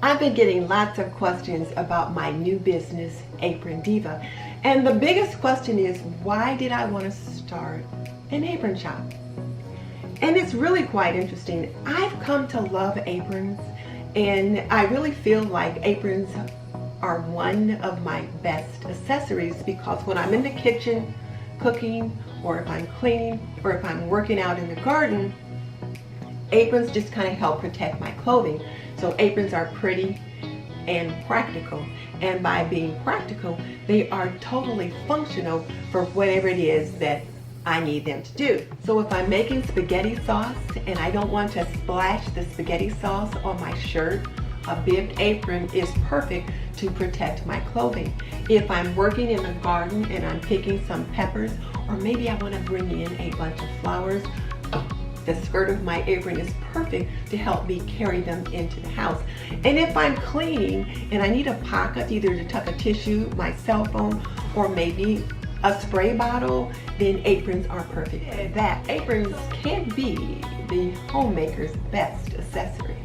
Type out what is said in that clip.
I've been getting lots of questions about my new business, Apron Diva. And the biggest question is, why did I want to start an apron shop? And it's really quite interesting. I've come to love aprons, and I really feel like aprons are one of my best accessories, because when I'm in the kitchen cooking, or if I'm cleaning, or if I'm working out in the garden, aprons just kind of help protect my clothing. So aprons are pretty and practical, and by being practical, they are totally functional for whatever it is that I need them to do. So if I'm making spaghetti sauce and I don't want to splash the spaghetti sauce on my shirt, a bibbed apron is perfect to protect my clothing. If I'm working in the garden and I'm picking some peppers, or maybe I want to bring in a bunch of flowers, the skirt of my apron is perfect to help me carry them into the house. And if I'm cleaning and I need a pocket either to tuck a tissue, my cell phone, or maybe a spray bottle, then aprons are perfect. That aprons can be the homemaker's best accessory.